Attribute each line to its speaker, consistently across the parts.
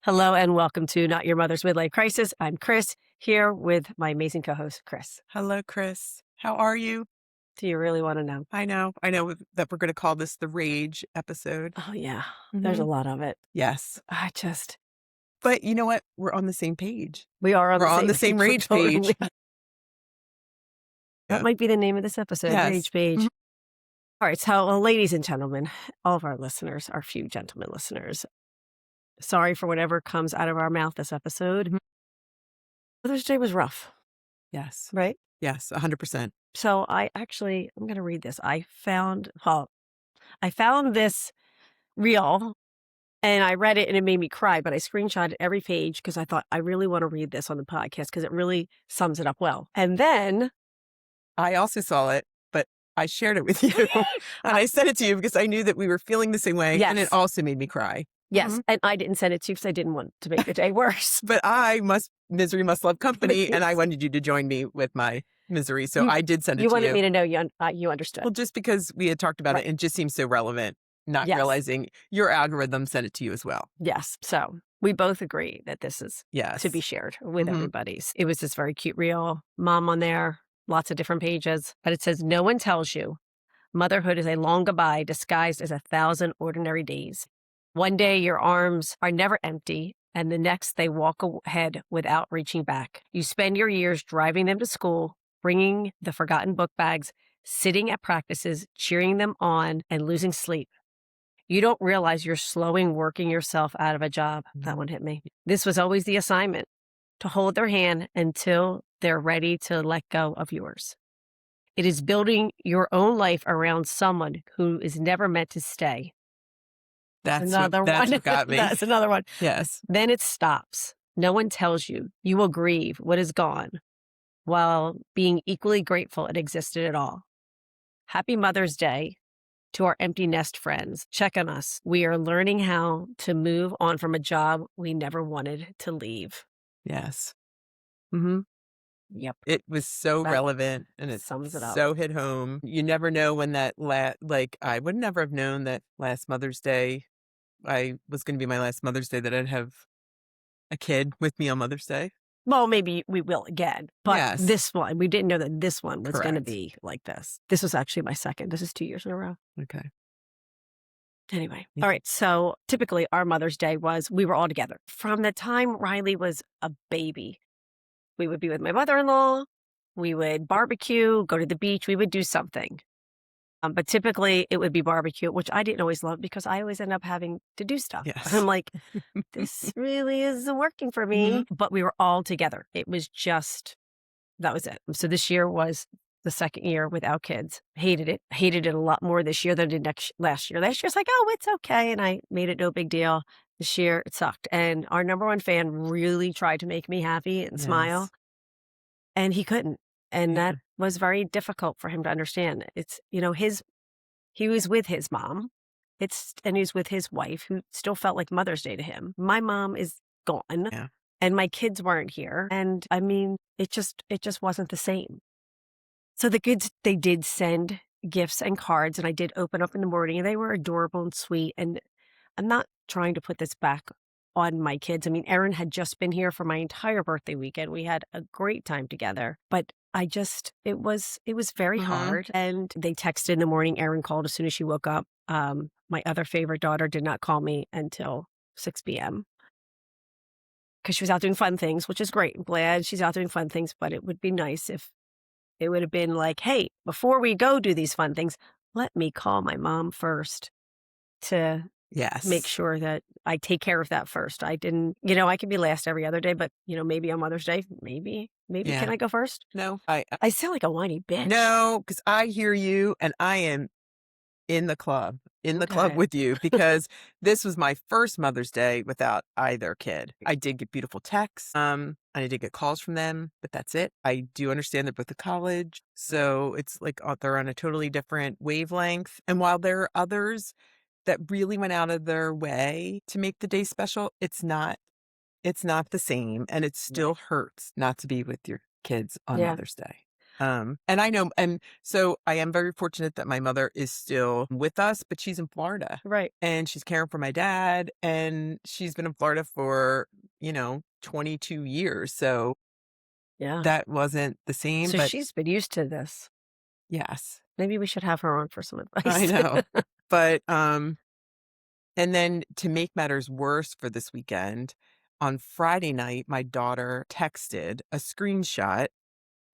Speaker 1: Hello and welcome to Not Your Mother's Midlife Crisis. I'm Chris, here with my amazing co-host, Chris.
Speaker 2: Hello, Chris. How are you?
Speaker 1: Do you really want to know?
Speaker 2: I know that we're going to call this the rage episode.
Speaker 1: Oh, yeah. There's a lot of it.
Speaker 2: Yes. But you know what? We're on the same page.
Speaker 1: We are
Speaker 2: We're on the same rage page.
Speaker 1: That might be the name of this episode,
Speaker 2: Yes.
Speaker 1: Rage Page. All right. So, ladies and gentlemen, all of our listeners, our few gentlemen listeners, sorry for whatever comes out of our mouth this episode. Mother's Day was rough,
Speaker 2: Yes.
Speaker 1: right?
Speaker 2: Yes, 100%.
Speaker 1: So I'm going to read this. I found this reel and I read it and it made me cry, but I screenshotted every page because I thought I really want to read this on the podcast because it really sums it up well. And then
Speaker 2: I also saw it, but I shared it with you and I sent it to you because I knew that we were feeling the same way.
Speaker 1: Yes.
Speaker 2: And it also made me cry.
Speaker 1: Yes. And I didn't send it to you because I didn't want to make the day worse.
Speaker 2: But misery must love company. And I wanted you to join me with my misery. So I did send it to you.
Speaker 1: You wanted me to know you understood.
Speaker 2: Well, just because we had talked about it and it just seems so relevant, not realizing your algorithm sent it to you as well.
Speaker 1: Yes. So we both agree that this is to be shared with everybody. It was this very cute reel, mom on there, lots of different pages, but it says, no one tells you motherhood is a long goodbye disguised as 1,000 ordinary days. One day your arms are never empty, and the next they walk ahead without reaching back. You spend your years driving them to school, bringing the forgotten book bags, sitting at practices, cheering them on, and losing sleep. You don't realize you're working yourself out of a job. That one hit me. This was always the assignment, to hold their hand until they're ready to let go of yours. It is building your own life around someone who is never meant to stay.
Speaker 2: That's what got me.
Speaker 1: That's another one.
Speaker 2: Yes.
Speaker 1: Then it stops. No one tells you. You will grieve what is gone while being equally grateful it existed at all. Happy Mother's Day to our empty nest friends. Check on us. We are learning how to move on from a job we never wanted to leave.
Speaker 2: Yes.
Speaker 1: Yep.
Speaker 2: It was so relevant and it
Speaker 1: sums it up.
Speaker 2: So hit home. You never know when that I would never have known that last Mother's Day I was going to be my last Mother's Day that I'd have a kid with me on Mother's Day.
Speaker 1: Well, maybe we will again, but this one, we didn't know that this one was going to be like this. This was actually my second. This is 2 years in a row.
Speaker 2: Okay.
Speaker 1: Anyway. All right. So typically our Mother's Day we were all together. From the time Riley was a baby, we would be with my mother-in-law. We would barbecue, go to the beach. We would do something. But typically it would be barbecue, which I didn't always love because I always end up having to do stuff.
Speaker 2: Yes.
Speaker 1: I'm like, this really isn't working for me. But we were all together. It was that was it. So this year was the second year without kids. Hated it a lot more this year than I did last year. Last year was like, oh, it's okay. And I made it no big deal. This year it sucked. And our number one fan really tried to make me happy and smile. And he couldn't. And that was very difficult for him to understand. It's, he was with his mom. And he was with his wife, who still felt like Mother's Day to him. My mom is gone and my kids weren't here. And I mean, it just wasn't the same. So the kids, they did send gifts and cards, and I did open up in the morning, and they were adorable and sweet. And I'm not trying to put this back on my kids. I mean, Erin had just been here for my entire birthday weekend. We had a great time together, but it was very hard. And they texted in the morning. Erin called as soon as she woke up. My other favorite daughter did not call me until 6 p.m. because she was out doing fun things, which is great. I'm glad she's out doing fun things, but it would be nice if it would have been like, hey, before we go do these fun things, let me call my mom first to make sure that I take care of that first. I didn't, I could be last every other day, but, maybe on Mother's Day, maybe can I go first?
Speaker 2: No.
Speaker 1: I sound like a whiny bitch.
Speaker 2: No, because I hear you and I am in the club with you because this was my first Mother's Day without either kid. I did get beautiful texts. And I did get calls from them, but that's it. I do understand they're both at college. So it's like they're on a totally different wavelength. And while there are others that really went out of their way to make the day special, it's not the same. And it still hurts not to be with your kids on Mother's Day. And I know, and so I am very fortunate that my mother is still with us, but she's in Florida
Speaker 1: Right.
Speaker 2: and she's caring for my dad, and she's been in Florida for, 22 years. So
Speaker 1: Yeah.
Speaker 2: that wasn't the same,
Speaker 1: So
Speaker 2: but
Speaker 1: she's been used to this.
Speaker 2: yes,
Speaker 1: Maybe we should have her on for some
Speaker 2: I
Speaker 1: advice.
Speaker 2: know. But, and then to make matters worse for this weekend, on Friday night, my daughter texted a screenshot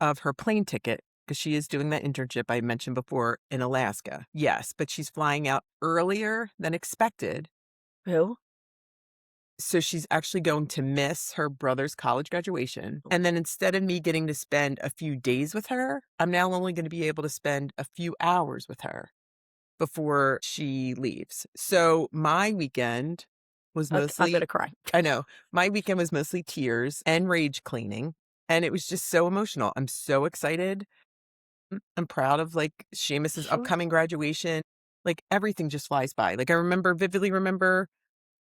Speaker 2: of her plane ticket because she is doing that internship I mentioned before in Alaska. Yes, but she's flying out earlier than expected.
Speaker 1: Who?
Speaker 2: So she's actually going to miss her brother's college graduation. And then instead of me getting to spend a few days with her, I'm now only going to be able to spend a few hours with her before she leaves. So my weekend was
Speaker 1: Okay, I'm
Speaker 2: mostly,
Speaker 1: gonna cry.
Speaker 2: I know, my weekend was mostly tears and rage cleaning. And it was just so emotional. I'm so excited. I'm proud of like Seamus's
Speaker 1: Mhm.
Speaker 2: upcoming graduation. Like everything just flies by. Like I vividly remember,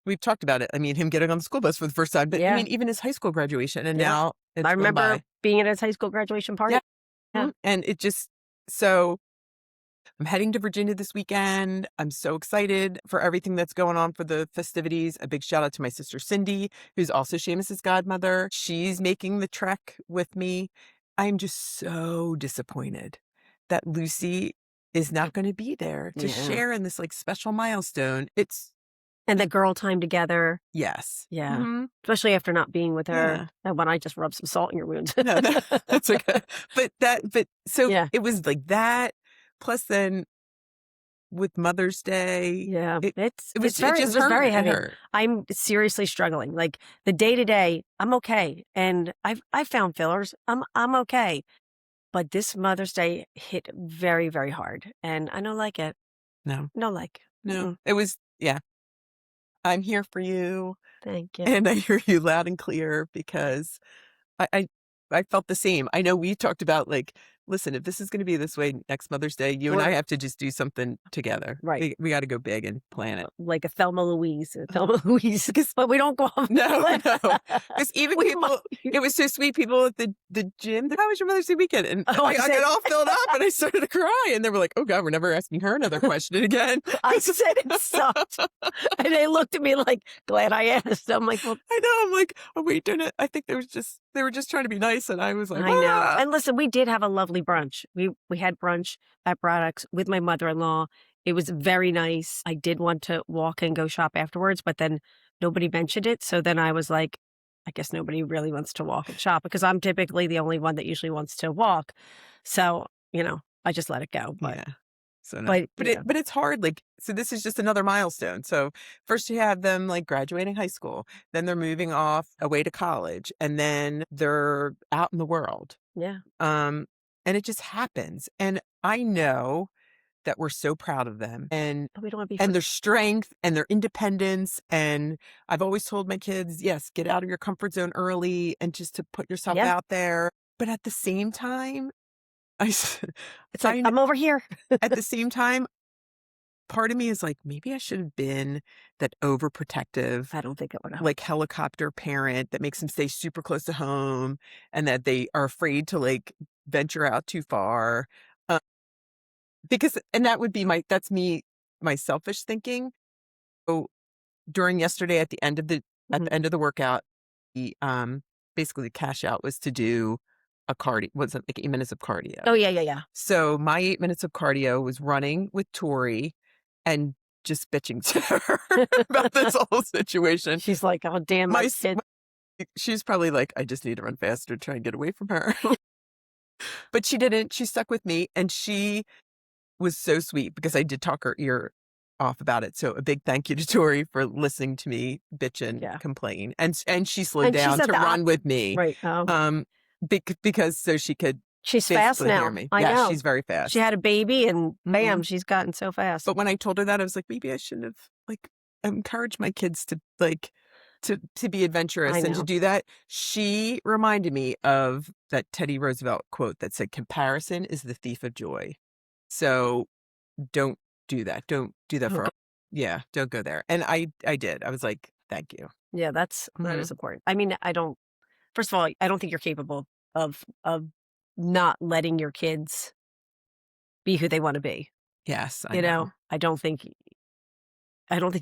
Speaker 2: we've talked about it. I mean, him getting on the school bus for the first time, but I
Speaker 1: Yeah.
Speaker 2: mean, even his high school graduation, and
Speaker 1: Yeah.
Speaker 2: now
Speaker 1: I
Speaker 2: it's gone
Speaker 1: remember
Speaker 2: by.
Speaker 1: being at his high school graduation
Speaker 2: Yeah.
Speaker 1: party. Yeah.
Speaker 2: And it just, so I'm heading to Virginia this weekend. I'm so excited for everything that's going on for the festivities. A big shout out to my sister Cindy, who's also Seamus's godmother. She's making the trek with me. I'm just so disappointed that Lucy is not going to be there to
Speaker 1: Yeah.
Speaker 2: share in this like special milestone. It's
Speaker 1: And the girl time together.
Speaker 2: yes.
Speaker 1: Yeah.
Speaker 2: Hmm.
Speaker 1: Especially after not being with her.
Speaker 2: Yeah.
Speaker 1: And when I just rubbed some salt in your wounds.
Speaker 2: No, that's okay. But so
Speaker 1: Yeah.
Speaker 2: it was like that. Plus, then with Mother's Day,
Speaker 1: Yeah.
Speaker 2: it
Speaker 1: It
Speaker 2: just
Speaker 1: was
Speaker 2: hurt.
Speaker 1: very
Speaker 2: It
Speaker 1: heavy.
Speaker 2: hurt.
Speaker 1: I'm seriously struggling. Like the day to day, I'm okay. And I've found fillers. I'm okay. But this Mother's Day hit very, very hard. And I don't like it.
Speaker 2: No,
Speaker 1: No like.
Speaker 2: no,
Speaker 1: Mm-mm.
Speaker 2: it was yeah. I'm here for you,
Speaker 1: Thank you.
Speaker 2: and I hear you loud and clear because I I I felt the same. I know we talked about like, listen, if this is going to be this way next Mother's Day, you and I
Speaker 1: We're
Speaker 2: have to just do something together.
Speaker 1: right.
Speaker 2: We got to go big and plan it.
Speaker 1: Like a Thelma Louise, but we don't go off the
Speaker 2: No, no,
Speaker 1: cliff.
Speaker 2: because even
Speaker 1: We might.
Speaker 2: people, it was so sweet. People at the gym, "How was your Mother's Day weekend?" And
Speaker 1: Oh, I
Speaker 2: I
Speaker 1: said,
Speaker 2: got all filled up, and I started to cry, and they were like, "Oh God, we're never asking her another question again."
Speaker 1: I said it sucked. And they looked at me like, glad I asked. I'm like, well,
Speaker 2: I know. I'm like, "Oh wait, doing it." I think they were just trying to be nice, and I was like,
Speaker 1: I know.
Speaker 2: "Ah."
Speaker 1: And listen, we did have a lovely brunch. We had brunch at Braddock's with my mother-in-law. It was very nice. I did want to walk and go shop afterwards, but then nobody mentioned it. So then I was like, I guess nobody really wants to walk and shop because I'm typically the only one that usually wants to walk. So, I just let it go. But
Speaker 2: Yeah. So no,
Speaker 1: but
Speaker 2: but
Speaker 1: yeah.
Speaker 2: it's hard. Like, so this is just another milestone. So first you have them like graduating high school, then they're moving off away to college, and then they're out in the world.
Speaker 1: Yeah.
Speaker 2: Um, and it just happens. And I know that we're so proud of them
Speaker 1: But we don't want to be
Speaker 2: and their strength and their independence. And I've always told my kids, yes, get out of your comfort zone early and just to put yourself
Speaker 1: yeah.
Speaker 2: out there. But at the same time, I, s-
Speaker 1: It's like,
Speaker 2: I kn-
Speaker 1: I'm over here.
Speaker 2: at the same time, part of me is like, maybe I should have been that overprotective,
Speaker 1: I don't think it would help.
Speaker 2: like helicopter parent that makes them stay super close to home and that they are afraid to like venture out too far. Uh, because, and that would be that's me, my selfish thinking. So during yesterday at
Speaker 1: Mhm.
Speaker 2: the end of the workout, the, basically the cash out was to do a cardio, was it like 8 minutes of cardio?
Speaker 1: Oh, yeah, yeah, yeah.
Speaker 2: So my 8 minutes of cardio was running with Tori and just bitching to her about this whole situation.
Speaker 1: She's like, oh, damn,
Speaker 2: My
Speaker 1: my
Speaker 2: s
Speaker 1: kid.
Speaker 2: She's probably like, "I just need to run faster to try and get away from her." But she didn't. She stuck with me, and she was so sweet because I did talk her ear off about it. So a big thank you to Tori for listening to me bitch and
Speaker 1: Yeah.
Speaker 2: complain. And she slowed
Speaker 1: And she
Speaker 2: down
Speaker 1: said
Speaker 2: to
Speaker 1: the
Speaker 2: run with me,
Speaker 1: right. Oh,
Speaker 2: um, because so she could
Speaker 1: she's fast
Speaker 2: basically hear
Speaker 1: now.
Speaker 2: me.
Speaker 1: I
Speaker 2: Yeah,
Speaker 1: know.
Speaker 2: she's very
Speaker 1: She
Speaker 2: fast.
Speaker 1: had a baby and bam,
Speaker 2: Mhm.
Speaker 1: she's gotten so fast.
Speaker 2: But when I told her that, I was like, maybe I shouldn't have like encouraged my kids to like to be
Speaker 1: I
Speaker 2: adventurous and to
Speaker 1: know.
Speaker 2: do that. She reminded me of that Teddy Roosevelt quote that said, "Comparison is the thief of joy." So don't do that. Don't do that
Speaker 1: Oh,
Speaker 2: for yeah, don't go there. And I did. I was like, "Thank you."
Speaker 1: yeah, that
Speaker 2: Mhm.
Speaker 1: is important. I mean, I don't. First of all, I don't think you're capable of not letting your kids be who they want to be.
Speaker 2: Yes, I know.
Speaker 1: I don't think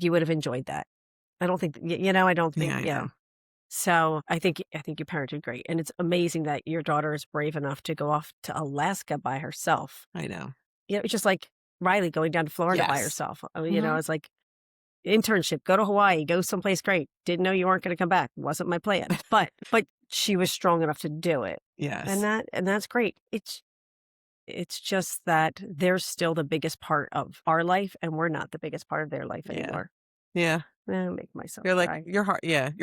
Speaker 1: you would have enjoyed that. I don't think, I don't
Speaker 2: Yeah,
Speaker 1: think,
Speaker 2: I know.
Speaker 1: So I think you parented great. And it's amazing that your daughter is brave enough to go off to Alaska by herself.
Speaker 2: I know.
Speaker 1: It's just like Riley going down to Florida by
Speaker 2: Yes.
Speaker 1: herself.
Speaker 2: Mhm.
Speaker 1: It's like internship, go to Hawaii, go someplace great. Didn't know you weren't going to come back. Wasn't my plan. But she was strong enough to do it.
Speaker 2: Yes.
Speaker 1: And that's great. It's just that they're still the biggest part of our life and we're not the biggest part of their life
Speaker 2: Yeah.
Speaker 1: anymore.
Speaker 2: Yeah.
Speaker 1: I'll make myself
Speaker 2: You're like,
Speaker 1: cry.
Speaker 2: your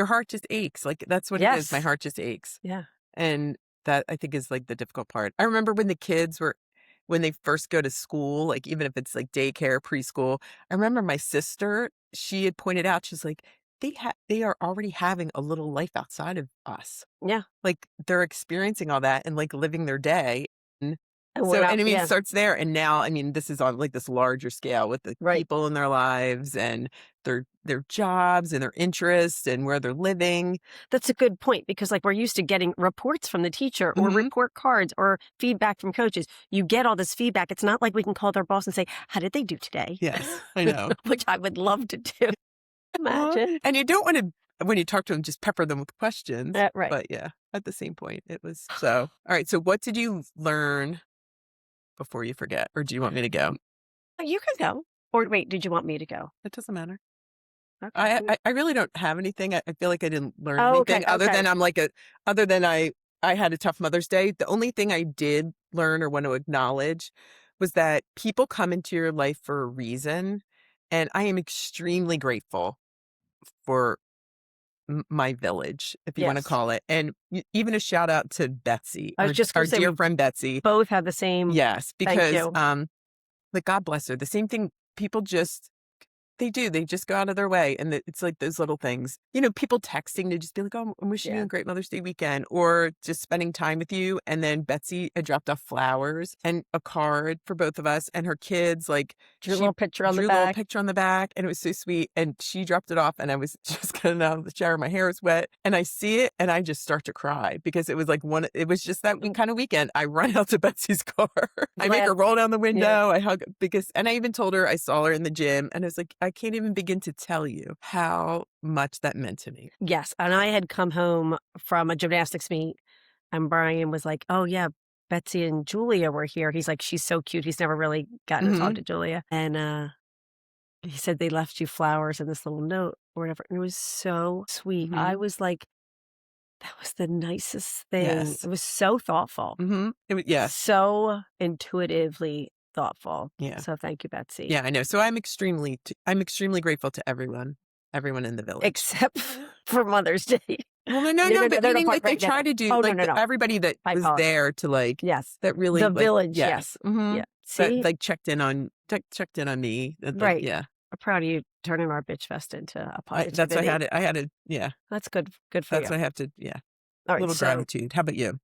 Speaker 2: heart just aches. Like, that's what it is. My
Speaker 1: Yes.
Speaker 2: heart just aches.
Speaker 1: Yeah.
Speaker 2: And that, I think, is, like, the difficult part. I remember when they first go to school, like, even if it's, like, daycare, preschool, I remember my sister, she had pointed out, she's like, they are already having a little life outside of us.
Speaker 1: Yeah.
Speaker 2: Like, they're experiencing all that and, like, living their day. And
Speaker 1: And we're
Speaker 2: so,
Speaker 1: not,
Speaker 2: and I mean, it
Speaker 1: yeah.
Speaker 2: starts there. And now, I mean, this is on, like, this larger scale with the
Speaker 1: Right.
Speaker 2: people in their lives and their jobs and their interests and where they're living.
Speaker 1: That's a good point because like we're used to getting reports from the teacher or
Speaker 2: Mhm.
Speaker 1: report cards or feedback from coaches. You get all this feedback. It's not like we can call their boss and say, "How did they do today?"
Speaker 2: Yes, I know.
Speaker 1: Which I would love to do. Imagine.
Speaker 2: And you don't wanna, when you talk to them, just pepper them with questions.
Speaker 1: Right.
Speaker 2: But yeah, at the same point, it was so. All right, so what did you learn before you forget? Or do you want me to go?
Speaker 1: You can go. Or wait, did you want me to go?
Speaker 2: It doesn't matter.
Speaker 1: Okay.
Speaker 2: I really don't have anything. I feel like I didn't learn
Speaker 1: Oh, okay.
Speaker 2: anything other
Speaker 1: Okay.
Speaker 2: than I had a tough Mother's Day. The only thing I did learn or want to acknowledge was that people come into your life for a reason, and I am extremely grateful for my village, if you want to
Speaker 1: Yes.
Speaker 2: call it. And even a shout out to Betsy,
Speaker 1: I was just going
Speaker 2: our
Speaker 1: to say we
Speaker 2: dear friend Betsy.
Speaker 1: both have the same.
Speaker 2: Yes,
Speaker 1: Thank
Speaker 2: because
Speaker 1: you.
Speaker 2: like, God bless her. The same thing, people just, they do. They just go out of their way. And it's like those little things, people texting to just be like, oh, I'm wishing you
Speaker 1: Yeah.
Speaker 2: a great Mother's Day weekend, or just spending time with you. And then Betsy had dropped off flowers and a card for both of us and her kids. Like,
Speaker 1: Drew a
Speaker 2: she
Speaker 1: little picture on the
Speaker 2: drew a little
Speaker 1: back.
Speaker 2: picture on the back, and it was so sweet. And she dropped it off, and I was just getting out of the shower. My hair was wet, and I see it, and I just start to cry because it was like it was just that kind of weekend. I run out to Betsy's car. I make her roll down the window. I hug, and I even told her I saw her in the gym, and I was like, I can't even begin to tell you how much that meant to me.
Speaker 1: Yes. And I had come home from a gymnastics meet and Brian was like, oh, yeah, Betsy and Julia were here. He's like, she's so cute. He's never really gotten to talk
Speaker 2: Hmm.
Speaker 1: to Julia. And he said they left you flowers and this little note or whatever. And it was so sweet. I
Speaker 2: Hmm.
Speaker 1: was like, that was the nicest thing.
Speaker 2: Yes.
Speaker 1: It was so thoughtful.
Speaker 2: Hmm. Yes.
Speaker 1: So intuitively thoughtful.
Speaker 2: Yeah.
Speaker 1: So thank you, Betsy.
Speaker 2: Yeah, I know. So I'm extremely grateful to everyone in the village.
Speaker 1: Except for Mother's Day.
Speaker 2: Well, no, but
Speaker 1: they're
Speaker 2: meaning
Speaker 1: apart
Speaker 2: like they
Speaker 1: right now.
Speaker 2: try to do
Speaker 1: Oh,
Speaker 2: like
Speaker 1: no.
Speaker 2: everybody that
Speaker 1: I
Speaker 2: was
Speaker 1: apologize.
Speaker 2: there to like
Speaker 1: Yes.
Speaker 2: that really
Speaker 1: The
Speaker 2: like,
Speaker 1: village,
Speaker 2: yes.
Speaker 1: yes.
Speaker 2: Hmm.
Speaker 1: Yeah.
Speaker 2: That
Speaker 1: See?
Speaker 2: like checked in on me. That, like,
Speaker 1: Right.
Speaker 2: yeah.
Speaker 1: I'm proud of you turning our bitch fest into a
Speaker 2: That's what
Speaker 1: positivity.
Speaker 2: I had it. Yeah.
Speaker 1: That's good for
Speaker 2: That's
Speaker 1: you.
Speaker 2: what I have to. Yeah.
Speaker 1: All
Speaker 2: A
Speaker 1: right.
Speaker 2: little gratitude. How about you?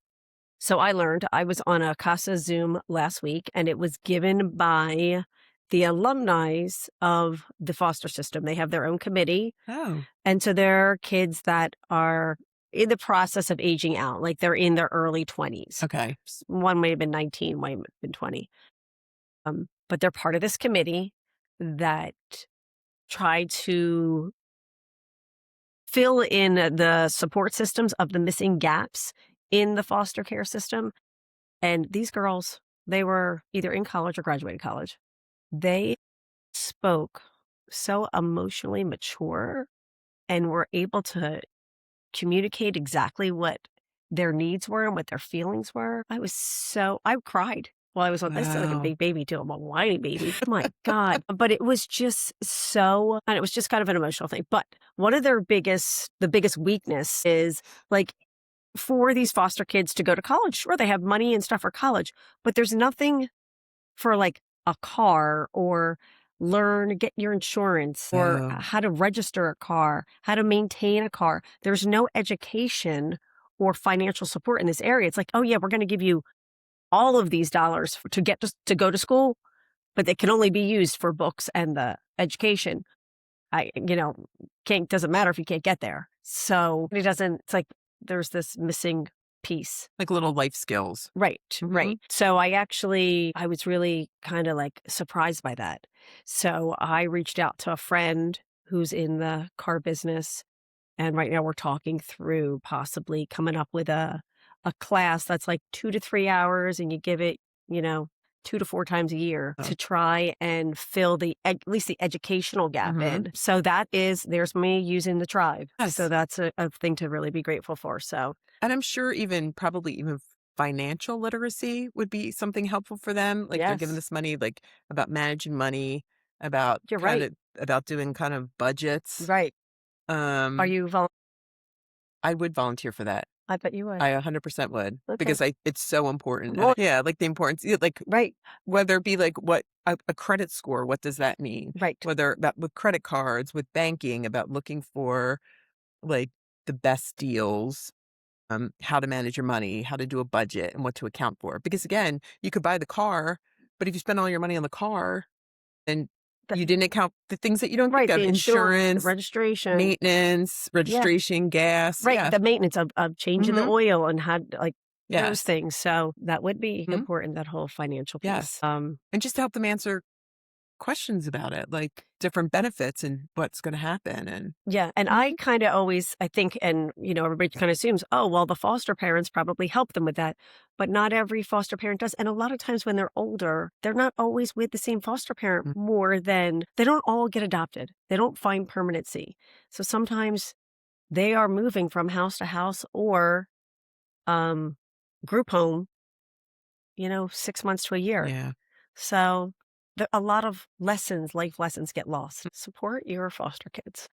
Speaker 1: So I learned I was on a Casa Zoom last week, and it was given by the alumni of the foster system. They have their own committee.
Speaker 2: Oh.
Speaker 1: And so there are kids that are in the process of aging out, like they're in their early 20s.
Speaker 2: Okay.
Speaker 1: One may have been 19, might have been 20. But they're part of this committee that try to fill in the support systems of the missing gaps in the foster care system. And these girls, they were either in college or graduated college. They spoke so emotionally mature and were able to communicate exactly what their needs were and what their feelings were. I cried while I was on this, like a
Speaker 2: Wow.
Speaker 1: big baby too. I'm a whiny baby. My God. But it was just and it was just kind of an emotional thing. But one of the biggest weakness is like for these foster kids to go to college. Sure, they have money and stuff for college, but there's nothing for like a car or get your insurance or
Speaker 2: Oh.
Speaker 1: how to register a car, how to maintain a car. There's no education or financial support in this area. It's like, oh yeah, we're going to give you all of these dollars to get to go to school, but they can only be used for books and the education. Doesn't matter if you can't get there. So it's like there's this missing piece.
Speaker 2: Like little life skills.
Speaker 1: Right, right. So I was really kind of like surprised by that. So I reached out to a friend who's in the car business. And right now we're talking through possibly coming up with a class that's like 2 to 3 hours, and you give it, 2 to 4 times a year to try and fill at least the educational gap in. So there's me using the tribe.
Speaker 2: Yes.
Speaker 1: So that's a thing to really be grateful for. So,
Speaker 2: and I'm sure probably even financial literacy would be something helpful for them. Like they're given
Speaker 1: yes,
Speaker 2: this money, like about managing money, about
Speaker 1: you're right.
Speaker 2: about doing kind of budgets.
Speaker 1: Right. Are
Speaker 2: Um,
Speaker 1: you
Speaker 2: I would volunteer for that.
Speaker 1: I bet you would.
Speaker 2: I 100% would
Speaker 1: Okay.
Speaker 2: because it's so important.
Speaker 1: Well,
Speaker 2: Yeah, like the importance, like
Speaker 1: right,
Speaker 2: whether it be like what a credit score, what does that mean?
Speaker 1: right.
Speaker 2: Whether about with credit cards, with banking, about looking for like the best deals, how to manage your money, how to do a budget and what to account for. Because again, you could buy the car, but if you spend all your money on the car and
Speaker 1: The-
Speaker 2: you didn't account the things that you don't think
Speaker 1: right.
Speaker 2: of,
Speaker 1: The insurance,
Speaker 2: insurance,
Speaker 1: registration.
Speaker 2: maintenance,
Speaker 1: Yeah.
Speaker 2: registration, gas.
Speaker 1: Right,
Speaker 2: Yeah.
Speaker 1: the maintenance of changing the oil and how like those
Speaker 2: Yes.
Speaker 1: things. So that would be important, that whole financial piece.
Speaker 2: Yes. And just to help them answer questions about it, like different benefits and what's going to happen. And
Speaker 1: yeah, and I kind of always I think, and everybody kind of assumes, oh well, the foster parents probably help them with that, but not every foster parent does. And a lot of times when they're older, they're not always with the same foster parent. More than they don't all get adopted. They don't find permanency. So sometimes they are moving from house to house or group home, 6 months to a year.
Speaker 2: yeah,
Speaker 1: So a lot of life lessons get lost. Support your foster kids.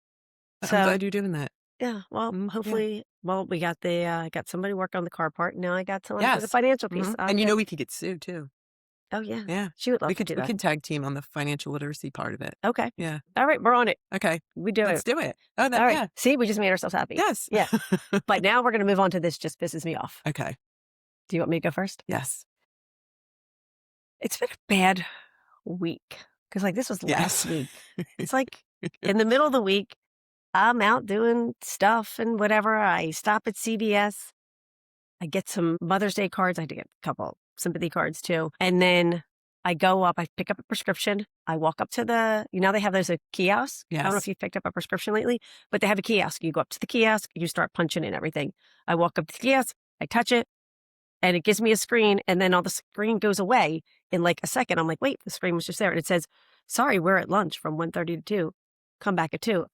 Speaker 2: I'm
Speaker 1: So
Speaker 2: glad you're doing that.
Speaker 1: yeah, well,
Speaker 2: Yeah.
Speaker 1: hopefully, we got got somebody working on the car part. Now I got someone for the
Speaker 2: Yes.
Speaker 1: financial piece.
Speaker 2: And we could get sued too.
Speaker 1: Oh yeah,
Speaker 2: Yeah.
Speaker 1: she would love
Speaker 2: We
Speaker 1: to do that.
Speaker 2: could tag team on the financial literacy part of it.
Speaker 1: Okay,
Speaker 2: Yeah.
Speaker 1: all right, we're on it.
Speaker 2: Okay.
Speaker 1: We do
Speaker 2: Let's
Speaker 1: it.
Speaker 2: do it. Oh,
Speaker 1: All right.
Speaker 2: yeah.
Speaker 1: See, we just made ourselves happy.
Speaker 2: Yes.
Speaker 1: Yeah. But now we're going to move on to this. Just pisses me off.
Speaker 2: Okay.
Speaker 1: Do you want me to go first?
Speaker 2: Yes.
Speaker 1: It's been a bad week because this was last
Speaker 2: Yes.
Speaker 1: week. It's like in the middle of the week, I'm out doing stuff and whatever. I stop at CVS. I get some Mother's Day cards. I had to get a couple sympathy cards too. And then I go up, I pick up a prescription. I walk up to they have those kiosks. I don't know if
Speaker 2: Yes.
Speaker 1: you've picked up a prescription lately, but they have a kiosk. You go up to the kiosk, you start punching in everything. I walk up to the kiosk, I touch it, and it gives me a screen. And then all the screen goes away in like a second. I'm like, wait, the screen was just there. And it says, sorry, we're at lunch from 1:30 to 2. Come back at 2.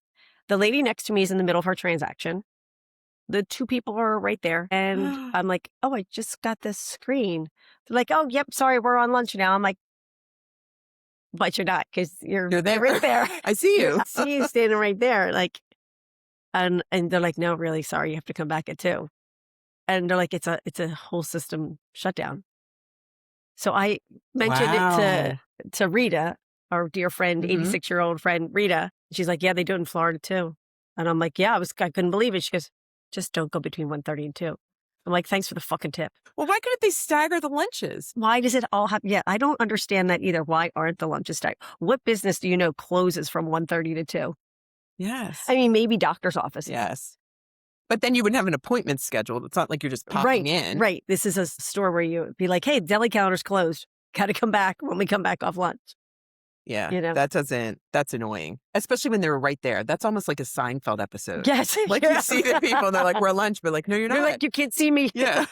Speaker 1: The lady next to me is in the middle of her transaction. The 2 people are right there. And I'm like, oh, I just got this screen. They're like, oh, yep, sorry, we're on lunch now. I'm like, but you're not because you're
Speaker 2: there.
Speaker 1: right there.
Speaker 2: I see you.
Speaker 1: I see you standing right there. And they're like, no, really sorry, you have to come back at 2. And they're like, it's a whole system shutdown. So I mentioned it to Rita, our dear friend, 86-year-old friend Rita. She's like, yeah, they do it in Florida too. And I'm like, yeah, I couldn't believe it. She goes, just don't go between 1:30 and 2. I'm like, thanks for the fucking tip.
Speaker 2: Well, why couldn't they stagger the lunches?
Speaker 1: Why does it all happen? Yeah, I don't understand that either. Why aren't the lunches staggered? What business do you know closes from 1:30 to 2?
Speaker 2: Yes.
Speaker 1: I mean, maybe doctor's offices.
Speaker 2: Yes. But then you wouldn't have an appointment scheduled. It's not like you're just popping in.
Speaker 1: Right. This is a store where you would be like, hey, deli counter's closed. Got to come back when we come back off lunch.
Speaker 2: Yeah. That's annoying. Especially when they were right there. That's almost like a Seinfeld episode.
Speaker 1: Yes.
Speaker 2: Like you see the people and they're like, we're at lunch, but like, no, you're not.
Speaker 1: You're like, you can't see me.
Speaker 2: Yeah.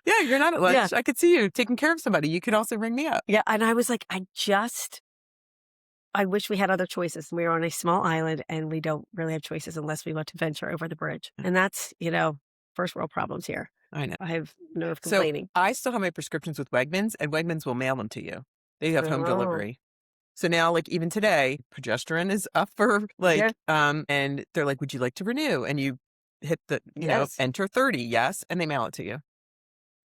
Speaker 2: Yeah, you're not at lunch.
Speaker 1: Yeah.
Speaker 2: I could see you taking care of somebody. You could also ring me up.
Speaker 1: Yeah. And I was like, I wish we had other choices. We are on a small island and we don't really have choices unless we want to venture over the bridge. And that's, first world problems here.
Speaker 2: I know.
Speaker 1: I have nerve complaining.
Speaker 2: So I still have my prescriptions with Wegmans, and Wegmans will mail them to you. They have home delivery. So now, like even today, progesterone is up for and they're like, would you like to renew? And you hit the, enter 30, yes, and they mail it to you.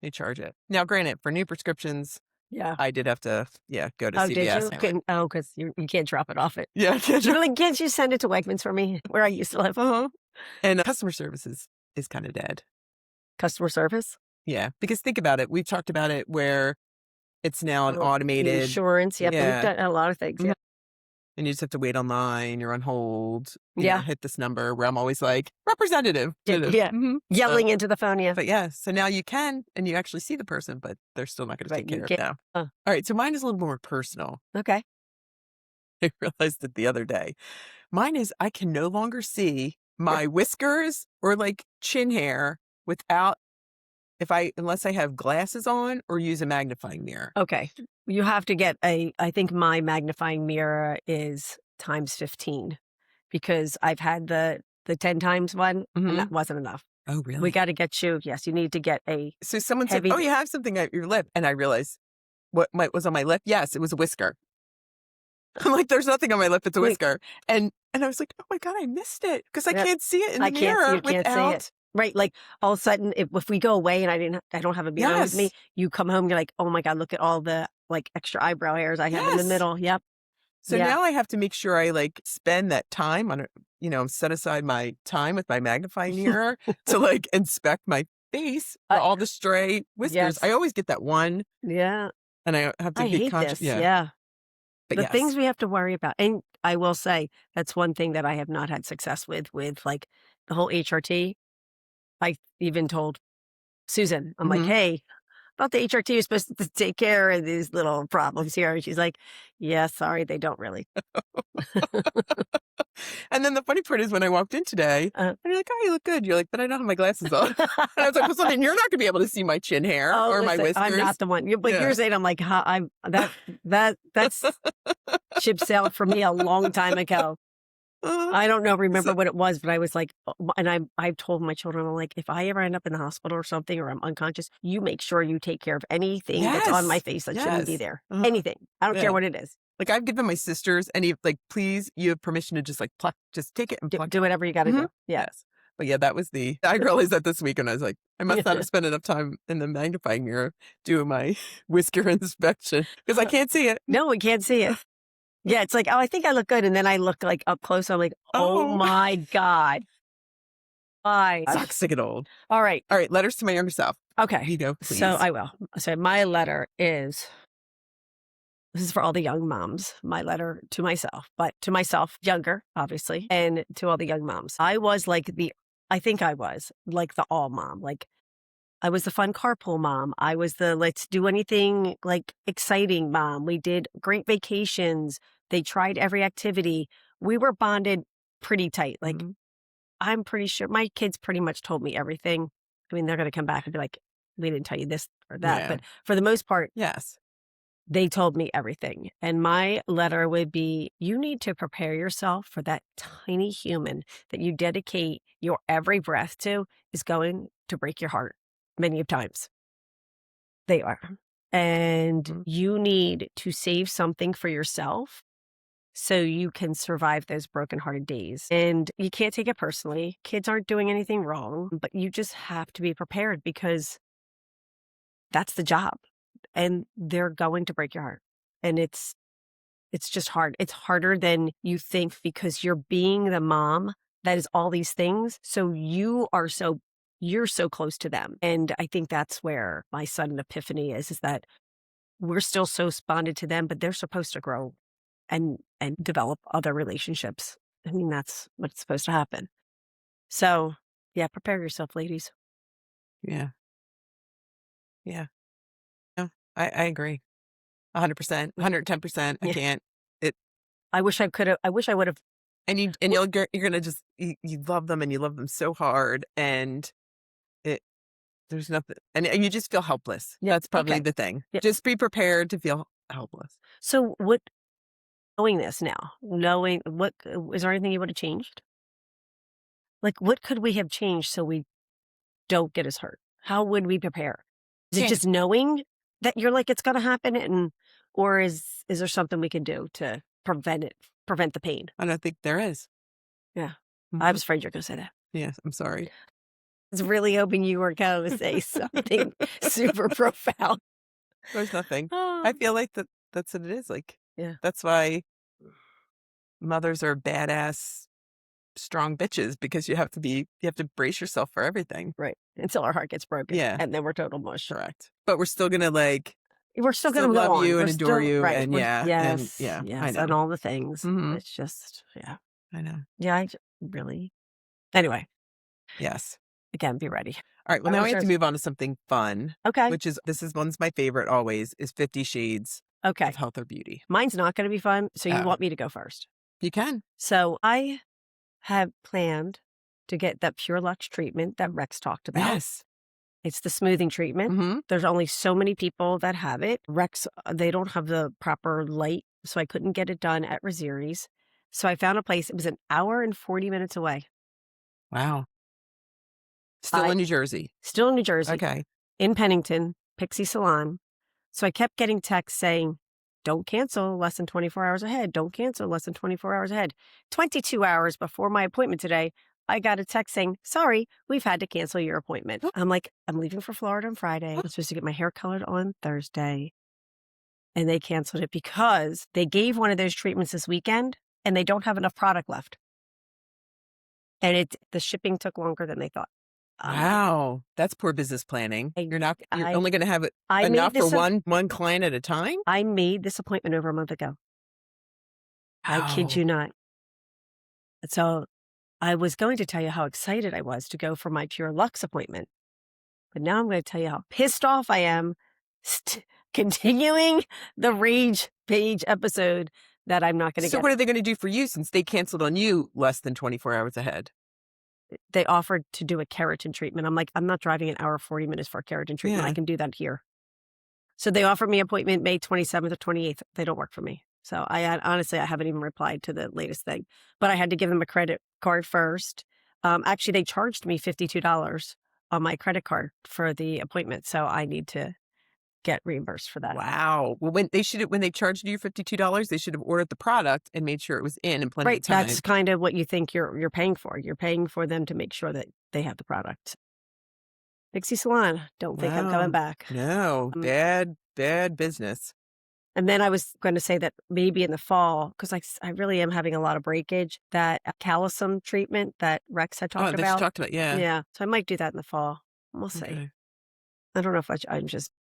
Speaker 2: They charge it. Now, granted, for new prescriptions,
Speaker 1: Yeah.
Speaker 2: I did have to, go to
Speaker 1: Oh,
Speaker 2: CVS.
Speaker 1: did you? Because you can't drop it off it.
Speaker 2: Yeah.
Speaker 1: Can't you send it to Wegmans for me, where I used to live?
Speaker 2: And customer service is kind of dead.
Speaker 1: Customer service?
Speaker 2: Yeah. Because think about it. We've talked about it where it's now an automated
Speaker 1: insurance. Yep.
Speaker 2: Yeah.
Speaker 1: We've done a lot of things. Yeah.
Speaker 2: And you just have to wait online. You're on hold.
Speaker 1: Yeah.
Speaker 2: Hit this number where I'm always like, representative.
Speaker 1: Yeah. Yelling into the phone. Yeah.
Speaker 2: But yeah, so now you can, and you actually see the person, but they're still not going to
Speaker 1: Right,
Speaker 2: take
Speaker 1: you
Speaker 2: care of
Speaker 1: can't.
Speaker 2: it now. All right, so mine is a little more personal.
Speaker 1: Okay.
Speaker 2: I realized it the other day. Mine is I can no longer see my whiskers or like chin hair without unless I have glasses on or use a magnifying mirror.
Speaker 1: Okay. You have to get I think my magnifying mirror is times 15 because I've had the 10 times one and that wasn't enough.
Speaker 2: Oh,
Speaker 1: We
Speaker 2: really?
Speaker 1: got to get you. Yes, you need to get a
Speaker 2: So someone said,
Speaker 1: heavy.
Speaker 2: "Oh, you have something at your lip," and I realized was on my lip. Yes, it was a whisker. I'm like, "There's nothing on my lip; it's a
Speaker 1: Wait.
Speaker 2: whisker." And I was like, "Oh my god, I missed it because I
Speaker 1: Yep.
Speaker 2: can't see it in the
Speaker 1: I can't see
Speaker 2: mirror
Speaker 1: you can't see
Speaker 2: without."
Speaker 1: it. Right, like all of a sudden if we go away and I don't have a mirror with me,
Speaker 2: Yes,
Speaker 1: you come home, you're like, "Oh my god, look at all the like extra eyebrow hairs I have in the
Speaker 2: yes.
Speaker 1: middle." Yep.
Speaker 2: So
Speaker 1: Yeah.
Speaker 2: now I have to make sure I like spend that time on it. Set aside my time with my magnifying mirror to like inspect my face for all the stray whiskers.
Speaker 1: Yes.
Speaker 2: I always get that one,
Speaker 1: Yeah.
Speaker 2: and I have to
Speaker 1: I
Speaker 2: be
Speaker 1: hate
Speaker 2: conscious.
Speaker 1: this.
Speaker 2: Yeah,
Speaker 1: Yeah.
Speaker 2: but
Speaker 1: The
Speaker 2: yes.
Speaker 1: things we have to worry about. And I will say that's one thing that I have not had success with like the whole HRT. I even told Susan, I'm like,
Speaker 2: Mhm.
Speaker 1: hey, about the HRT is supposed to take care of these little problems here. And she's like, yeah, sorry, they don't really.
Speaker 2: And then the funny part is when I walked in today,
Speaker 1: Uh,
Speaker 2: and you're like, "Oh, you look good." You're like, "But I don't have my glasses on." And I was like, "Well, so then you're not gonna be able to see my chin hair
Speaker 1: oh,
Speaker 2: or my
Speaker 1: listen, I'm
Speaker 2: whiskers."
Speaker 1: not the one. But
Speaker 2: Yeah.
Speaker 1: you're saying I'm like, huh, that's ship sailed for me a long time ago. I don't know, remember
Speaker 2: So
Speaker 1: what it was, but I was like, and I've told my children, I'm like, if I ever end up in the hospital or something, or I'm unconscious, you make sure you take care of anything that's on my
Speaker 2: yes,
Speaker 1: face that shouldn't be
Speaker 2: yes.
Speaker 1: there.
Speaker 2: Uh-huh.
Speaker 1: Anything. I don't care
Speaker 2: Yeah.
Speaker 1: what it is.
Speaker 2: Like, I've given my sisters like, "Please, you have permission to just, like, pluck just take it and pluck
Speaker 1: Do
Speaker 2: it."
Speaker 1: whatever you got to
Speaker 2: Mhm.
Speaker 1: do. Yeah.
Speaker 2: Yes. But, yeah, that was I realized that this week, and I was like, "I must not have spent enough time in the magnifying mirror doing my whisker inspection because I can't see it."
Speaker 1: No, we can't see it. Yeah, it's like, oh, I think I look good. And then I look like up close. I'm like, oh
Speaker 2: Oh,
Speaker 1: my God. Why?
Speaker 2: sucks to get old.
Speaker 1: All right.
Speaker 2: All right, letters to my younger self.
Speaker 1: Okay.
Speaker 2: You go,
Speaker 1: So
Speaker 2: please.
Speaker 1: I will. So my letter is this is for all the young moms, my letter to myself, but to myself, younger, obviously, and to all the young moms. I think I was like the all mom. Like I was the fun carpool mom. I was the let's do anything like exciting mom. We did great vacations. They tried every activity. We were bonded pretty tight. Like
Speaker 2: Mhm.
Speaker 1: I'm pretty sure my kids pretty much told me everything. I mean, they're going to come back and be like, we didn't tell you this or that.
Speaker 2: Yeah.
Speaker 1: But for the most part,
Speaker 2: Yes.
Speaker 1: they told me everything. And my letter would be you need to prepare yourself for that tiny human that you dedicate your every breath to is going to break your heart many of times. They are. And
Speaker 2: Mhm.
Speaker 1: you need to save something for yourself so you can survive those brokenhearted days. And you can't take it personally. Kids aren't doing anything wrong, but you just have to be prepared because that's the job. And they're going to break your heart. And it's just hard. It's harder than you think because you're being the mom that is all these things. So you're so close to them. And I think that's where my sudden epiphany is that we're still so bonded to them, but they're supposed to grow and develop other relationships. I mean, that's what's supposed to happen. So yeah, prepare yourself, ladies.
Speaker 2: Yeah. Yeah. No, I agree. 100%, 110%. I
Speaker 1: Yeah.
Speaker 2: can't. It
Speaker 1: I wish I would have.
Speaker 2: you're gonna just you love them and you love them so hard, and it there's nothing, and you just feel helpless.
Speaker 1: Yeah.
Speaker 2: That's probably
Speaker 1: Okay.
Speaker 2: the thing.
Speaker 1: Yeah.
Speaker 2: Just be prepared to feel helpless.
Speaker 1: So knowing this now, knowing what, is there anything you would have changed? Like, what could we have changed so we don't get as hurt? How would we prepare? Is it
Speaker 2: Change.
Speaker 1: just knowing that you're like, it's going to happen? Or is there something we can do to prevent the pain?
Speaker 2: I don't think there is.
Speaker 1: Yeah. I
Speaker 2: Mhm.
Speaker 1: was afraid you're going to say that.
Speaker 2: Yes, I'm sorry.
Speaker 1: I was really hoping you were going to say something super profound.
Speaker 2: There's nothing.
Speaker 1: Oh,
Speaker 2: I feel like that's what it is. Like,
Speaker 1: yeah.
Speaker 2: that's why mothers are badass, strong bitches, because you have to brace yourself for everything.
Speaker 1: Right. Until our heart gets broken.
Speaker 2: Yeah.
Speaker 1: And then we're total mush.
Speaker 2: Correct. But we're still gonna like
Speaker 1: we're still
Speaker 2: Still
Speaker 1: gonna go
Speaker 2: love
Speaker 1: on.
Speaker 2: you
Speaker 1: We're
Speaker 2: and adore
Speaker 1: still
Speaker 2: you,
Speaker 1: right.
Speaker 2: and
Speaker 1: We're
Speaker 2: yeah, I
Speaker 1: yes,
Speaker 2: know.
Speaker 1: and all the things.
Speaker 2: Mhm.
Speaker 1: It's just yeah.
Speaker 2: I know.
Speaker 1: Yeah, really anyway,
Speaker 2: Yes.
Speaker 1: again, be ready.
Speaker 2: All right, well,
Speaker 1: I
Speaker 2: now
Speaker 1: was
Speaker 2: we have to
Speaker 1: just
Speaker 2: move on to something fun,
Speaker 1: okay,
Speaker 2: which is one's my favorite always, is 50 Shades of
Speaker 1: okay.
Speaker 2: Health or Beauty.
Speaker 1: Mine's not gonna be fun, so you
Speaker 2: Oh,
Speaker 1: want me to go first.
Speaker 2: you can.
Speaker 1: So, I have planned to get that Pure Luxe treatment that Rex talked about.
Speaker 2: Yes.
Speaker 1: It's the smoothing treatment.
Speaker 2: Mhm.
Speaker 1: There's only so many people that have it. Rex, they don't have the proper light, so I couldn't get it done at Raziri's. So I found a place. It was an hour and 40 minutes away.
Speaker 2: Wow. Still
Speaker 1: I
Speaker 2: in New Jersey.
Speaker 1: still in New Jersey,
Speaker 2: Okay.
Speaker 1: in Pennington, Pixie Salon. So I kept getting texts saying, "Don't cancel less than 24 hours ahead. Don't cancel less than 24 hours ahead." 22 hours before my appointment today, I got a text saying, "Sorry, we've had to cancel your appointment." I'm like, "I'm leaving for Florida on Friday. I'm supposed to get my hair colored on Thursday." And they canceled it because they gave one of those treatments this weekend and they don't have enough product left. And the shipping took longer than they thought. I'm like,
Speaker 2: Wow. That's poor business planning.
Speaker 1: I
Speaker 2: You're
Speaker 1: I
Speaker 2: only gonna have it
Speaker 1: I made
Speaker 2: enough for
Speaker 1: this a
Speaker 2: one client at a time?
Speaker 1: I made this appointment over a month ago. I kid
Speaker 2: Wow.
Speaker 1: you not. So I was going to tell you how excited I was to go for my Pure Luxe appointment, but now I'm going to tell you how pissed off I am continuing the Rage Page episode that I'm not going to
Speaker 2: So
Speaker 1: get
Speaker 2: what
Speaker 1: it.
Speaker 2: are they gonna do for you since they canceled on you less than 24 hours ahead?
Speaker 1: They offered to do a keratin treatment. I'm like, I'm not driving an hour, 40 minutes for a keratin treatment. I
Speaker 2: Yeah.
Speaker 1: can do that here. So they offered me appointment May 27th or 28th. They don't work for me. So honestly, I haven't even replied to the latest thing, but I had to give them a credit card first. Actually, they charged me $52 on my credit card for the appointment. So I need to get reimbursed for that.
Speaker 2: Wow. Well, when they charged you $52, they should have ordered the product and made sure it was in plenty
Speaker 1: Right.
Speaker 2: of time.
Speaker 1: That's kind of what you think you're paying for. You're paying for them to make sure that they have the product. Pixie Salon. Don't think I'm coming
Speaker 2: Wow.
Speaker 1: back.
Speaker 2: No,
Speaker 1: Um,
Speaker 2: bad business.
Speaker 1: And then I was going to say that maybe in the fall, because I really am having a lot of breakage, that calcium treatment that Rex had
Speaker 2: Oh,
Speaker 1: talked
Speaker 2: that you
Speaker 1: about.
Speaker 2: talked about, yeah.
Speaker 1: Yeah. So I might do that in the fall. We'll see.
Speaker 2: Okay.
Speaker 1: I don't know if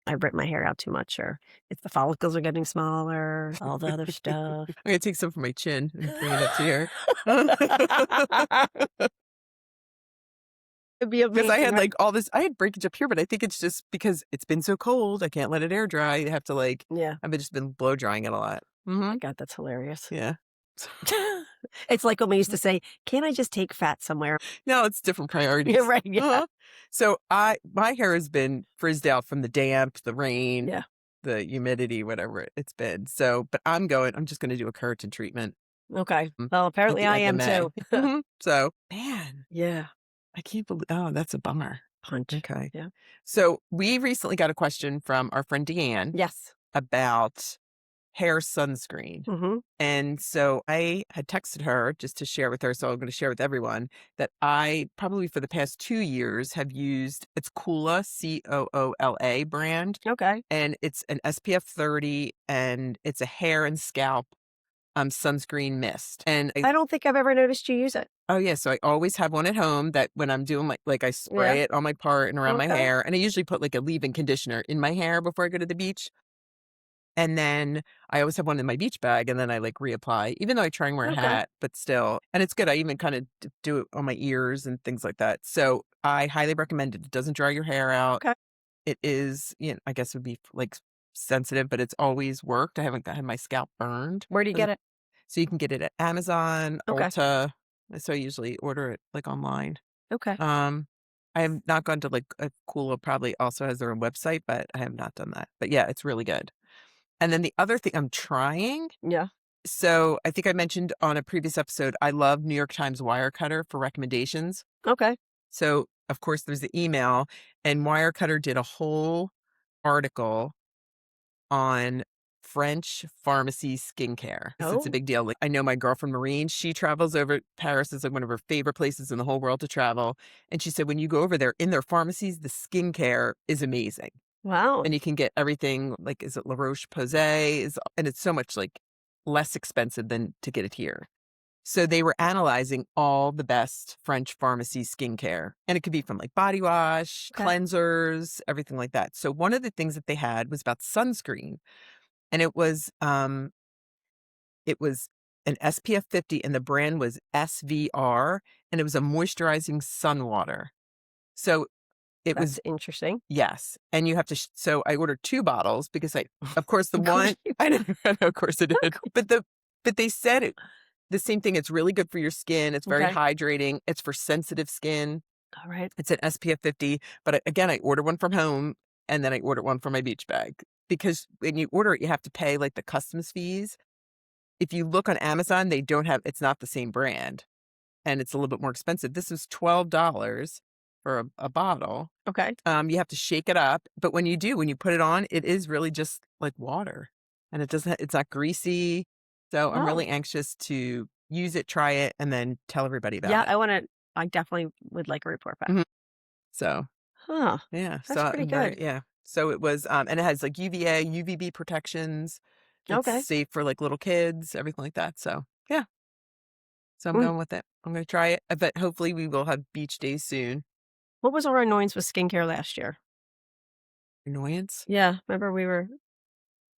Speaker 1: I ripped my hair out too much or if the follicles are getting smaller, all the other stuff.
Speaker 2: I'm gonna take some from my chin and bring it up to here.
Speaker 1: It'd be
Speaker 2: Because I
Speaker 1: amazing,
Speaker 2: had
Speaker 1: right?
Speaker 2: I had breakage up here, but I think it's just because it's been so cold. I can't let it air dry. I have to
Speaker 1: Yeah.
Speaker 2: I've just been blow drying it a lot.
Speaker 1: Oh my
Speaker 2: Hmm.
Speaker 1: God, that's hilarious.
Speaker 2: Yeah.
Speaker 1: It's like when we used to say, "Can't I just take fat somewhere?"
Speaker 2: No, it's different priorities.
Speaker 1: You're right. Yeah.
Speaker 2: Uh-huh. So my hair has been frizzed out from the damp, the rain,
Speaker 1: Yeah.
Speaker 2: the humidity, whatever it's been. So, but I'm just going to do a keratin treatment
Speaker 1: Okay.
Speaker 2: mm,
Speaker 1: Well,
Speaker 2: at
Speaker 1: apparently
Speaker 2: the
Speaker 1: I
Speaker 2: end of
Speaker 1: am
Speaker 2: May.
Speaker 1: too.
Speaker 2: So, man,
Speaker 1: Yeah.
Speaker 2: I can't believe, oh, that's a bummer.
Speaker 1: Punch.
Speaker 2: Okay.
Speaker 1: Yeah.
Speaker 2: So we recently got a question from our friend Deanne
Speaker 1: Yes.
Speaker 2: about hair sunscreen.
Speaker 1: Mm-hmm.
Speaker 2: And so I had texted her just to share with her. So I'm going to share with everyone that I probably for the past 2 years have used it's Coola, Coola brand.
Speaker 1: Okay.
Speaker 2: And it's an SPF 30 and it's a hair and scalp sunscreen mist. And
Speaker 1: I don't think I've ever noticed you use it.
Speaker 2: oh yeah, so I always have one at home that when I'm doing I
Speaker 1: Yeah.
Speaker 2: spray it on my part and around my
Speaker 1: Okay.
Speaker 2: hair. And I usually put like a leave-in conditioner in my hair before I go to the beach. And then I always have one in my beach bag and then I reapply, even though I try and wear a
Speaker 1: Okay.
Speaker 2: hat, but still. And it's good. I even kind of do it on my ears and things like that. So I highly recommend it. It doesn't dry your hair out.
Speaker 1: Okay.
Speaker 2: It is, I guess it would be sensitive, but it's always worked. I haven't had my scalp burned.
Speaker 1: Where do you get it?
Speaker 2: So you can get it at Amazon,
Speaker 1: Okay.
Speaker 2: Ulta. So I usually order it online.
Speaker 1: Okay.
Speaker 2: I have not gone to a Coola probably also has their own website, but I have not done that. But yeah, it's really good. And then the other thing I'm trying,
Speaker 1: Yeah.
Speaker 2: so I think I mentioned on a previous episode, I love New York Times Wirecutter for recommendations.
Speaker 1: Okay.
Speaker 2: So of course there's the email and Wirecutter did a whole article on French pharmacy skincare. It's a
Speaker 1: Oh.
Speaker 2: big deal. I know my girlfriend Maureen, she travels over Paris is one of her favorite places in the whole world to travel. And she said, when you go over there in their pharmacies, the skincare is amazing.
Speaker 1: Wow.
Speaker 2: And you can get everything is it La Roche-Posay and it's so much less expensive than to get it here. So they were analyzing all the best French pharmacy skincare. And it could be from like body wash,
Speaker 1: Okay.
Speaker 2: cleansers, everything like that. So one of the things that they had was about sunscreen. And it was an SPF 50 and the brand was SVR and it was a moisturizing sun water. So it was,
Speaker 1: That's interesting.
Speaker 2: yes. And you have to, so I ordered 2 bottles because of course, the
Speaker 1: Of course
Speaker 2: one,
Speaker 1: you
Speaker 2: I know, of course it did. But they said the same thing. It's really good for your skin. It's very
Speaker 1: Okay.
Speaker 2: hydrating. It's for sensitive skin.
Speaker 1: All right.
Speaker 2: It's an SPF 50. But again, I ordered one from home and then I ordered one for my beach bag because when you order it, you have to pay like the customs fees. If you look on Amazon, they don't have, it's not the same brand and it's a little bit more expensive. This was $12 for a bottle.
Speaker 1: Okay.
Speaker 2: You have to shake it up. But when you put it on, it is really just like water and it's not greasy. So I'm really
Speaker 1: Oh.
Speaker 2: anxious to use it, try it, and then tell everybody about
Speaker 1: Yeah,
Speaker 2: it.
Speaker 1: I definitely would like a report back.
Speaker 2: Mhm. So
Speaker 1: Huh.
Speaker 2: yeah,
Speaker 1: That's
Speaker 2: so
Speaker 1: pretty
Speaker 2: I'm very,
Speaker 1: good.
Speaker 2: yeah. So it was, and it has like UVA, UVB protections. It's
Speaker 1: Okay.
Speaker 2: safe for like little kids, everything like that. So yeah, so I'm
Speaker 1: Mm.
Speaker 2: going with it. I'm going to try it, but hopefully we will have beach days soon.
Speaker 1: What was our annoyance with skincare last year?
Speaker 2: Annoyance?
Speaker 1: Yeah, remember we were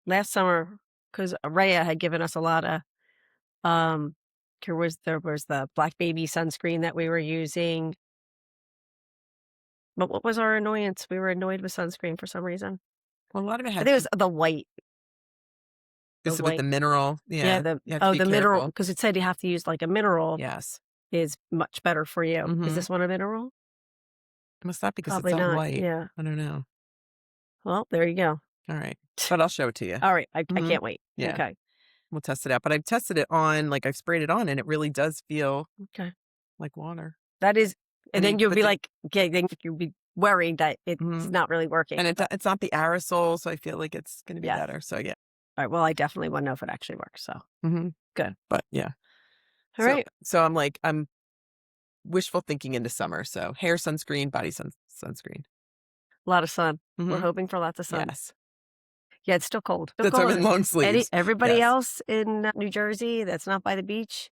Speaker 1: last summer because Rhea had given us a lot of um there was the Black Baby sunscreen that we were using. But what was our annoyance? We were annoyed with sunscreen for some reason.
Speaker 2: Well, a lot of it
Speaker 1: I
Speaker 2: has
Speaker 1: think it
Speaker 2: to
Speaker 1: was the white. The
Speaker 2: just with the
Speaker 1: white.
Speaker 2: mineral.
Speaker 1: Yeah,
Speaker 2: Yeah, you have to be
Speaker 1: the mineral
Speaker 2: careful.
Speaker 1: because it said you have to use like a mineral
Speaker 2: Yes.
Speaker 1: is much better for you. Is
Speaker 2: Mm-hmm.
Speaker 1: this one a mineral?
Speaker 2: It must not because it's
Speaker 1: Probably
Speaker 2: not
Speaker 1: not.
Speaker 2: white.
Speaker 1: Yeah.
Speaker 2: I don't know.
Speaker 1: Well, there you go.
Speaker 2: All right, but I'll show it to you.
Speaker 1: All right. I
Speaker 2: Mm-hmm.
Speaker 1: can't wait.
Speaker 2: Yeah,
Speaker 1: Okay.
Speaker 2: we'll test it out. But I've tested it on, like I've sprayed it on, and it really does feel
Speaker 1: Okay.
Speaker 2: like water.
Speaker 1: That is, and
Speaker 2: And
Speaker 1: then
Speaker 2: they,
Speaker 1: you'll
Speaker 2: but
Speaker 1: be
Speaker 2: they,
Speaker 1: like, okay, then you'll be worried that it's
Speaker 2: mhm.
Speaker 1: not really working.
Speaker 2: And
Speaker 1: But
Speaker 2: it's not the aerosol, so I feel like it's going to be
Speaker 1: yes.
Speaker 2: better. So yeah.
Speaker 1: All right. Well, I definitely want to know if it actually works. So
Speaker 2: Mm-hmm.
Speaker 1: good.
Speaker 2: But yeah.
Speaker 1: All right.
Speaker 2: So I'm wishful thinking into summer. So hair sunscreen, body sunscreen.
Speaker 1: A lot of sun. We're
Speaker 2: Mm-hmm.
Speaker 1: hoping for lots of sun.
Speaker 2: Yes.
Speaker 1: Yeah, it's still cold. Still
Speaker 2: That's why I'm
Speaker 1: cold.
Speaker 2: in long sleeves.
Speaker 1: Everybody
Speaker 2: Yes.
Speaker 1: else in New Jersey that's not by the beach,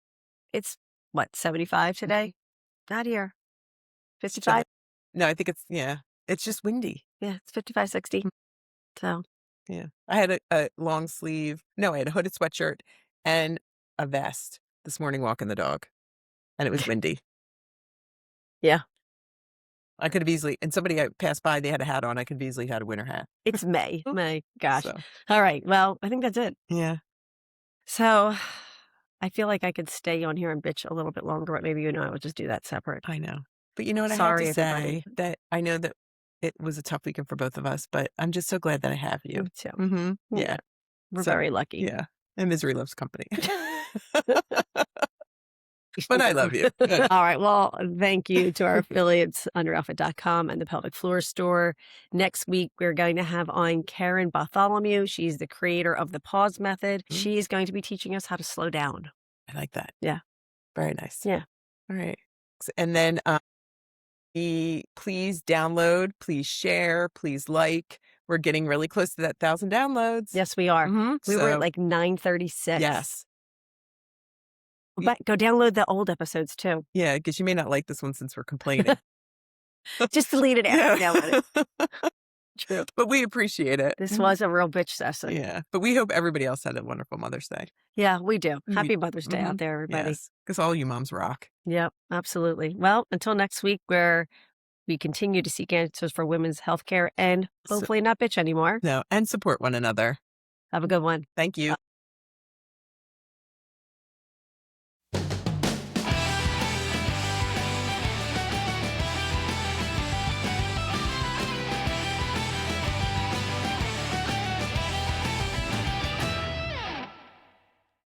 Speaker 1: it's what, 75 today? Not here. 55?
Speaker 2: No, I think it's just windy.
Speaker 1: Yeah, it's 55, 60.
Speaker 2: Mm.
Speaker 1: So,
Speaker 2: Yeah. I had a long sleeve. No, I had a hooded sweatshirt and a vest this morning walking the dog. And it was windy.
Speaker 1: yeah,
Speaker 2: I could have easily, and somebody I passed by, they had a hat on. I could have easily had a winter hat.
Speaker 1: it's May. May. Gosh.
Speaker 2: So,
Speaker 1: All right. Well, I think that's it.
Speaker 2: yeah,
Speaker 1: So, I feel like I could stay on here and bitch a little bit longer, but maybe you and I would just do that separate.
Speaker 2: I know. But you know what? I have
Speaker 1: Sorry,
Speaker 2: to
Speaker 1: everybody.
Speaker 2: say that I know that it was a tough weekend for both of us, but I'm just so glad that I have you.
Speaker 1: Me too.
Speaker 2: Mm-hmm. Yeah.
Speaker 1: We're
Speaker 2: So,
Speaker 1: very lucky.
Speaker 2: yeah. And misery loves company. But I love you.
Speaker 1: All right. Well, thank you to our affiliates underoutfit.com and the Pelvic Floor Store. Next week, we're going to have on Karen Bartholomew. She's the creator of the pause method.
Speaker 2: Mm.
Speaker 1: She is going to be teaching us how to slow down.
Speaker 2: I like that.
Speaker 1: Yeah.
Speaker 2: Very nice.
Speaker 1: Yeah.
Speaker 2: All right. And then please download, please share, please like. We're getting really close to that 1,000 downloads.
Speaker 1: Yes, we are.
Speaker 2: Mm-hmm.
Speaker 1: We were at like 936.
Speaker 2: Yes.
Speaker 1: But go download the old episodes too.
Speaker 2: Yeah, because you may not like this one since we're complaining.
Speaker 1: Just delete it after download it. True.
Speaker 2: But we appreciate it.
Speaker 1: This was a real bitch session.
Speaker 2: Yeah. But we hope everybody else had a wonderful Mother's Day.
Speaker 1: Yeah, we do. Happy Mother's Day
Speaker 2: Mhm.
Speaker 1: out there, everybody.
Speaker 2: Yes. Because all you moms rock.
Speaker 1: Yep, absolutely. Well, until next week, where we continue to seek answers for women's health care and hopefully not bitch anymore.
Speaker 2: No, and support one another.
Speaker 1: Have a good one.
Speaker 2: Thank you.